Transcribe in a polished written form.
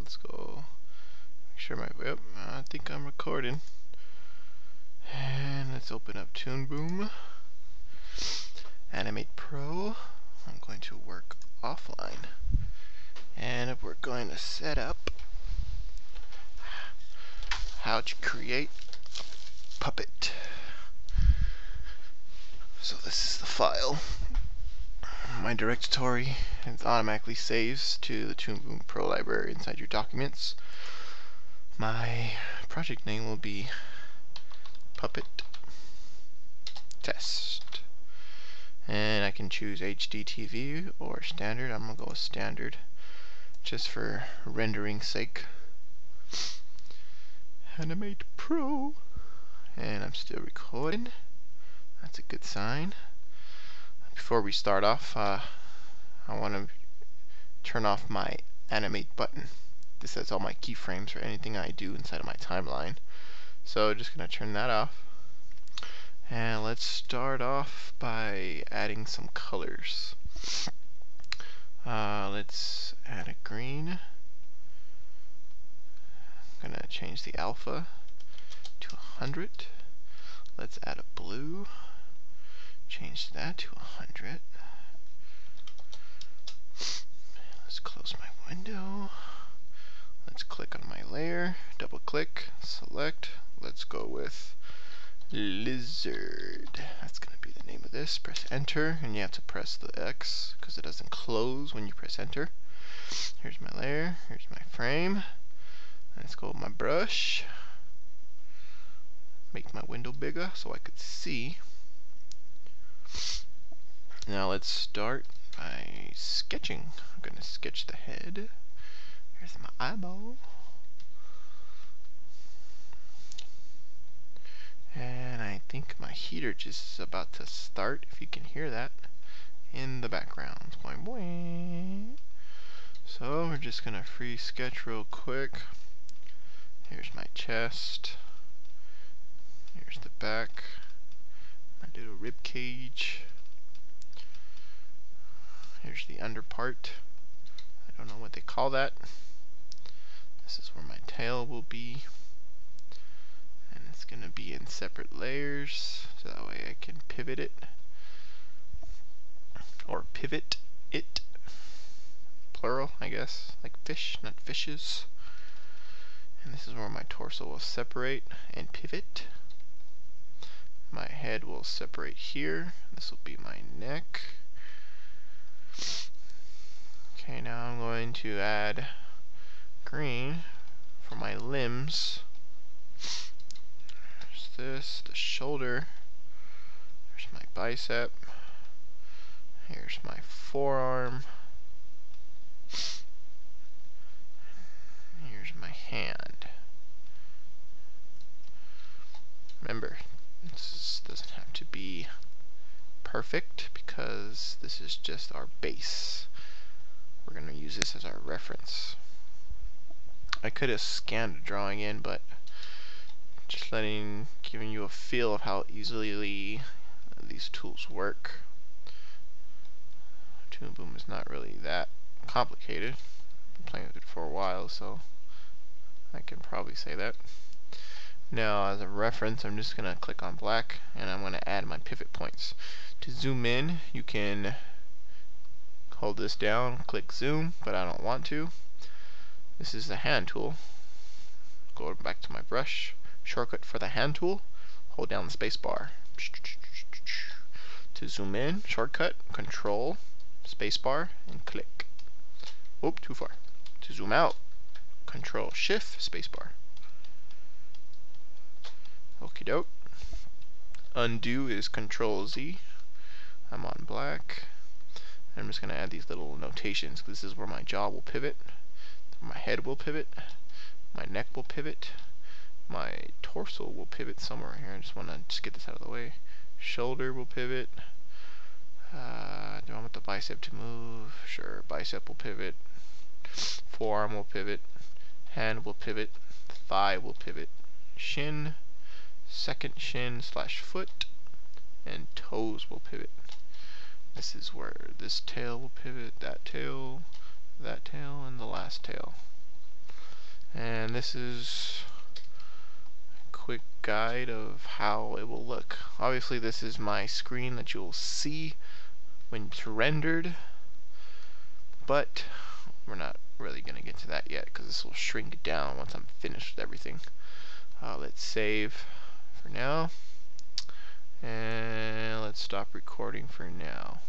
let's go make sure yep, I think I'm recording. And let's open up toonboom. Animate Pro. I'm going to work offline. And we're going to set up how to create a puppet. So this is the file. My directory, it automatically saves to the toonboom Pro library inside your documents. My project name will be puppet test. And I can choose HDTV or standard. I'm going to go with standard just for rendering sake. Animate Pro. And I'm still recording. That's a good sign. Before we start off, I want to turn off my animate button. This has all my keyframes for anything I do inside of my timeline. So just going to turn that off. And let's start off by adding some colors. Let's add a green. I'm going to change the alpha to 100. Let's add a blue. Change that to 100. Let's close my window. Let's click on my layer, double click, select. Let's go with lizard. That's going to be the name of this. Press enter, and you have to press the X because it doesn't close when you press enter. Here's my layer, here's my frame. Let's go with my brush. Make my window bigger so I could see. Now let's start by sketching. I'm going to sketch the head. Here's my eyeball. And I think my heater just is about to start, if you can hear that in the background. It's going boing. So we're just going to free sketch real quick. Here's my chest. Here's the back. My little rib cage. Here's the under part. I don't know what they call that. This is where my tail will be. And it's going to be in separate layers, so that way I can pivot it. Or pivot it. Plural, I guess. Like fish, not fishes. And this is where my torso will separate and pivot. My head will separate here. This will be my neck. Okay, now I'm going to add green for my limbs. There's this, the shoulder. There's my bicep. Here's my forearm. Here's my hand. Remember, this doesn't have to be perfect because this is just our base. We're going to use this as our reference. I could have scanned a drawing in, but just giving you a feel of how easily these tools work. toonboom is not really that complicated. I've been playing with it for a while, so I can probably say that. Now, as a reference, I'm just going to click on black, and I'm going to add my pivot points. To zoom in, you can hold this down, click zoom, but I don't want to. This is the hand tool. Go back to my brush. Shortcut for the hand tool, hold down the space bar. To zoom in, shortcut, control, space bar, and click. Oop, too far. To zoom out, control shift, space bar. Okie doke. Undo is control Z. I'm on black. I'm just going to add these little notations. This is where my jaw will pivot, my head will pivot, my neck will pivot, my torso will pivot somewhere here. I just want to get this out of the way. Shoulder will pivot. Do I want the bicep to move? Sure, bicep will pivot. Forearm will pivot. Hand will pivot. Thigh will pivot. Shin, second shin / foot, and toes will pivot. This is where this tail will pivot, that tail, and the last tail. And this is a quick guide of how it will look. Obviously this is my screen that you'll see when it's rendered, but we're not really going to get to that yet because this will shrink down once I'm finished with everything. Let's save for now, and let's stop recording for now.